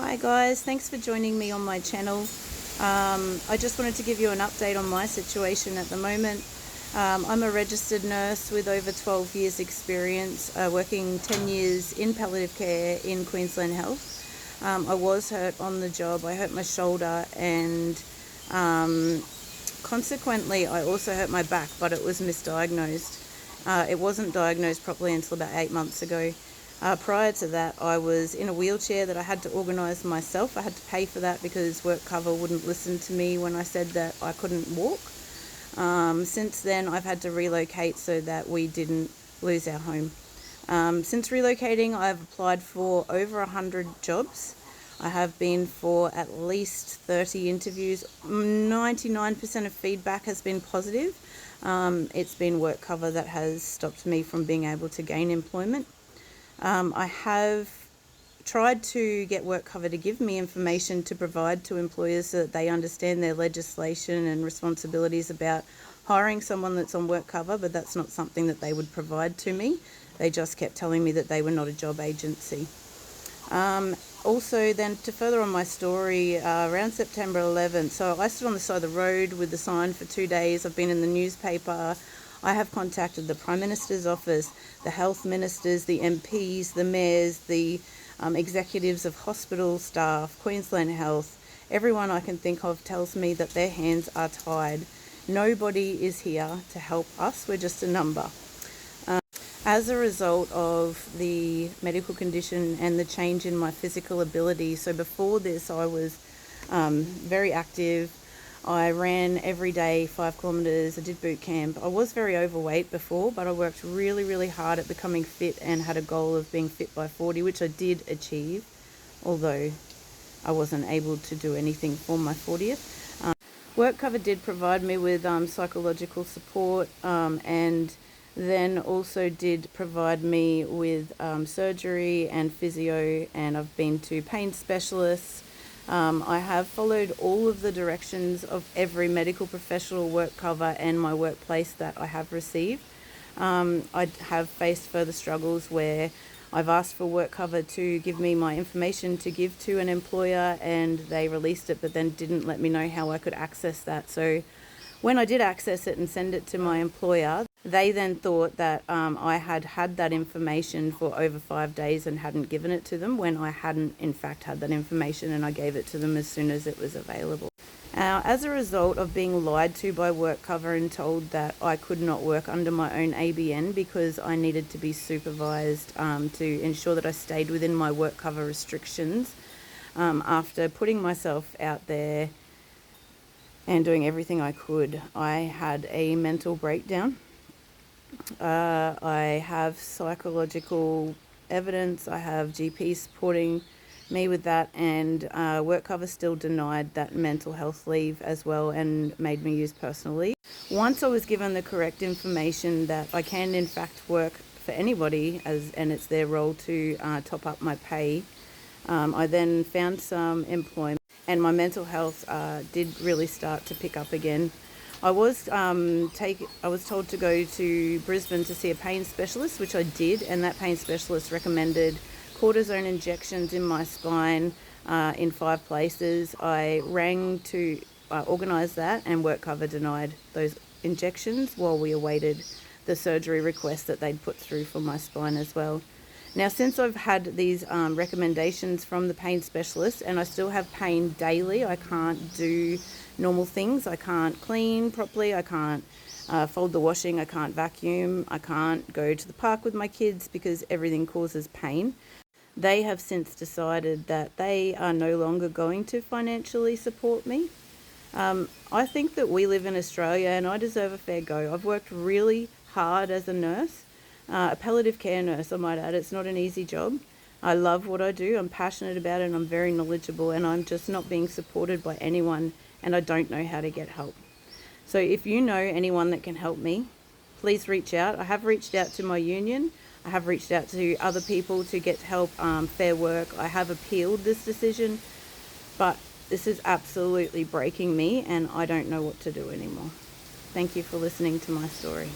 Hi guys, thanks for joining me on my channel. I just wanted to give you an update on my situation at the moment. I'm a registered nurse with over 12 years experience, working 10 years in palliative care in Queensland Health. I was hurt on the job. I hurt my shoulder and consequently I also hurt my back, but it was misdiagnosed. It wasn't diagnosed properly until about 8 months ago. Prior to that, I was in a wheelchair that I had to organise myself. I had to pay for that because WorkCover wouldn't listen to me when I said that I couldn't walk. Since then, I've had to relocate so that we didn't lose our home. Since relocating, I've applied for over 100 jobs. I have been for at least 30 interviews. 99% of feedback has been positive. It's been WorkCover that has stopped me from being able to gain employment. I have tried to get WorkCover to give me information to provide to employers so that they understand their legislation and responsibilities about hiring someone that's on WorkCover, but that's not something that they would provide to me. They just kept telling me that they were not a job agency. Also then, to further on my story, around September 11th, so I stood on the side of the road with the sign for 2 days. I've been in the newspaper. I have contacted the Prime Minister's office, the health ministers, the MPs, the mayors, the executives of hospital staff, Queensland Health. Everyone I can think of tells me that their hands are tied. Nobody is here to help us. We're just a number. As a result of the medical condition and the change in my physical ability, so before this I was very active. I ran every day 5 kilometres, I did boot camp. I was very overweight before, but I worked really hard at becoming fit and had a goal of being fit by 40, which I did achieve, although I wasn't able to do anything for my 40th. WorkCover did provide me with psychological support and then also did provide me with surgery and physio, and I've been to pain specialists. I have followed all of the directions of every medical professional WorkCover and my workplace that I have received. I have faced further struggles where I've asked for WorkCover to give me my information to give to an employer and they released it but then didn't let me know how I could access that. So when I did access it and send it to my employer, they then thought that I had had that information for over 5 days and hadn't given it to them, when I hadn't in fact had that information, and I gave it to them as soon as it was available. As a result of being lied to by WorkCover and told that I could not work under my own ABN because I needed to be supervised to ensure that I stayed within my WorkCover restrictions, after putting myself out there and doing everything I could, I had a mental breakdown. I have psychological evidence, I have GP supporting me with that, and WorkCover still denied that mental health leave as well and made me use personal leave. Once I was given the correct information that I can in fact work for anybody and it's their role to top up my pay, I then found some employment and my mental health did really start to pick up again. I was told to go to Brisbane to see a pain specialist, which I did, and that pain specialist recommended cortisone injections in my spine in 5 places. I rang to organise that, and WorkCover denied those injections while we awaited the surgery request that they'd put through for my spine as well. Now, since I've had these recommendations from the pain specialist and I still have pain daily, I can't do normal things. I can't clean properly, I can't fold the washing, I can't vacuum, I can't go to the park with my kids because everything causes pain. They have since decided that they are no longer going to financially support me. I think that we live in Australia and I deserve a fair go. I've worked really hard as a nurse, a palliative care nurse I might add. It's not an easy job. I love what I do, I'm passionate about it, and I'm very knowledgeable, and I'm just not being supported by anyone and I don't know how to get help. So if you know anyone that can help me, please reach out. I have reached out to my union. I have reached out to other people to get help, Fair Work. I have appealed this decision, but this is absolutely breaking me and I don't know what to do anymore. Thank you for listening to my story.